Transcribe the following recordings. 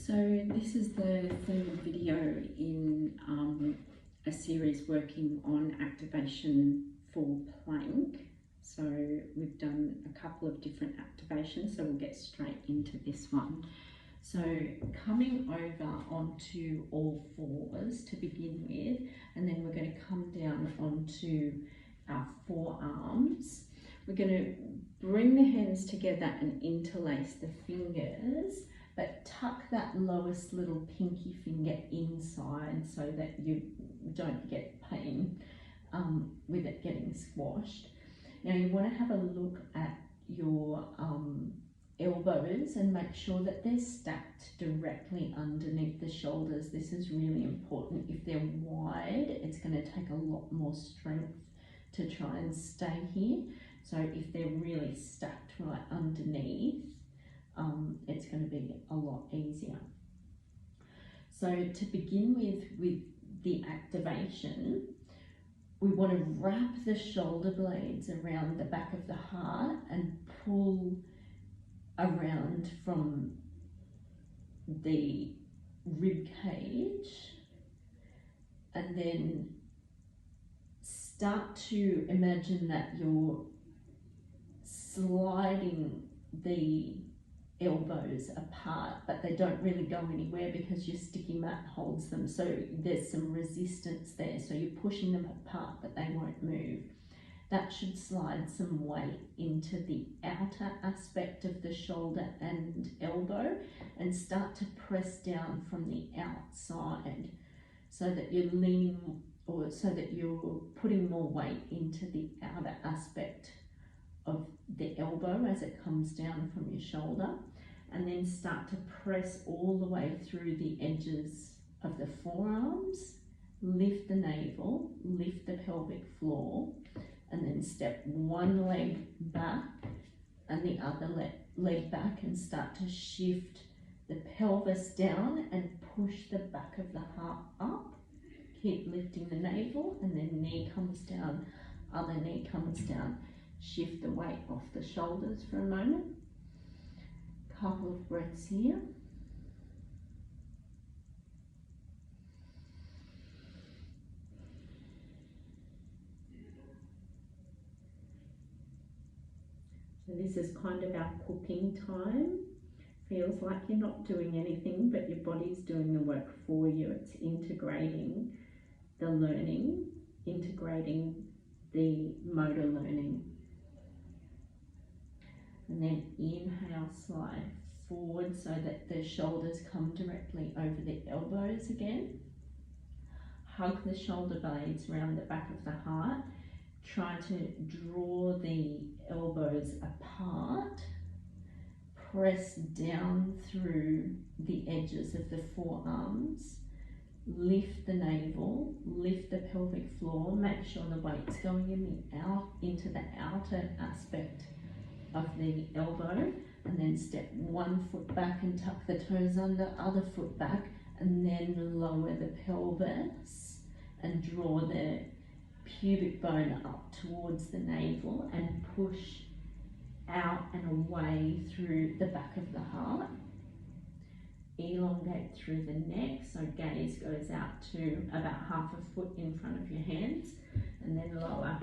So this is the third video in a series working on activation for plank. So we've done a couple of different activations, so we'll get straight into this one. So coming over onto all fours to begin with, and then we're going to come down onto our forearms. We're going to bring the hands together and interlace the fingers, but tuck that lowest little pinky finger inside so that you don't get pain with it getting squashed. Now you want to have a look at your elbows and make sure that they're stacked directly underneath the shoulders. This is really important. If they're wide, it's going to take a lot more strength to try and stay here. So if they're really stacked right underneath, it's going to be a lot easier. So to begin with the activation, we want to wrap the shoulder blades around the back of the heart and pull around from the rib cage, and then start to imagine that you're sliding the elbows apart, but they don't really go anywhere because your sticky mat holds them, so there's some resistance there, so you're pushing them apart but they won't move. That should slide some weight into the outer aspect of the shoulder and elbow and start to press down from the outside so that you're leaning, or so that you're putting more weight into the outer aspect of the elbow as it comes down from your shoulder, and then start to press all the way through the edges of the forearms. Lift the navel, lift the pelvic floor, and then step one leg back and the other leg back and start to shift the pelvis down and push the back of the heart up. Keep lifting the navel, and then knee comes down, other knee comes down. Shift the weight off the shoulders for a moment. Couple of breaths here. So this is kind of our cooking time. Feels like you're not doing anything, but your body's doing the work for you. It's integrating the learning, integrating the motor learning. And then inhale, slide forward so that the shoulders come directly over the elbows again. Hug the shoulder blades around the back of the heart. Try to draw the elbows apart. Press down through the edges of the forearms. Lift the navel, lift the pelvic floor. Make sure the weight's going into the outer aspect of the elbow, and then step one foot back and tuck the toes under, other foot back, and then lower the pelvis and draw the pubic bone up towards the navel and push out and away through the back of the heart. Elongate through the neck, so gaze goes out to about half a foot in front of your hands, and then lower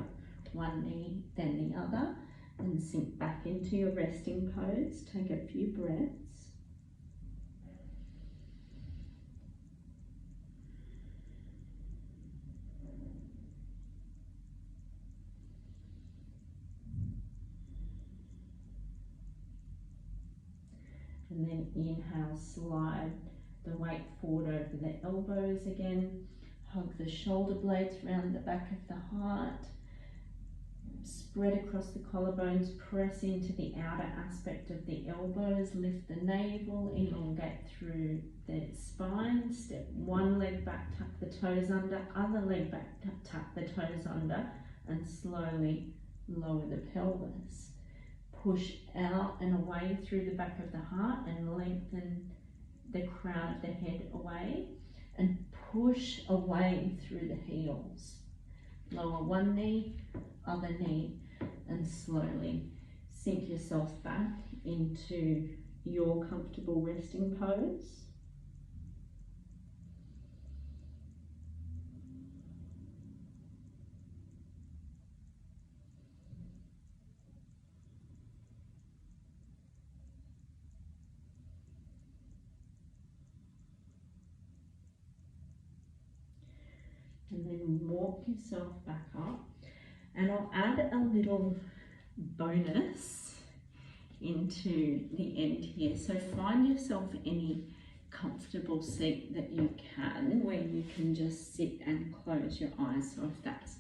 one knee, then the other, and sink back into your resting pose. Take a few breaths. And then inhale, slide the weight forward over the elbows again. Hug the shoulder blades around the back of the heart. Spread across the collarbones, press into the outer aspect of the elbows, lift the navel, elongate through the spine. Step one leg back, tuck the toes under, other leg back, tuck the toes under, and slowly lower the pelvis. Push out and away through the back of the heart and lengthen the crown of the head away, and push away through the heels. Lower one knee, other knee, and slowly sink yourself back into your comfortable resting pose. And then walk yourself back up. And I'll add a little bonus into the end here. So find yourself any comfortable seat that you can, where you can just sit and close your eyes. So if that's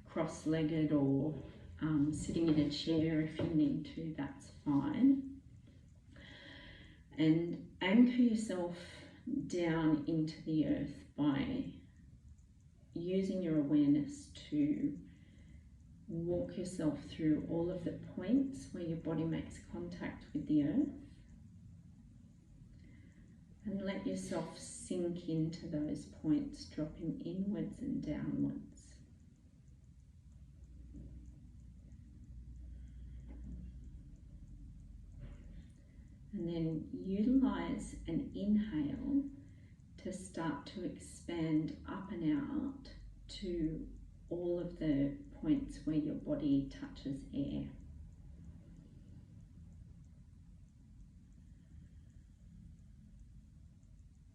cross-legged or sitting in a chair if you need to, that's fine. And anchor yourself down into the earth by using your awareness to walk yourself through all of the points where your body makes contact with the earth, and let yourself sink into those points, dropping inwards and downwards. And then utilize an inhale to start to expand up and out to all of the points where your body touches air.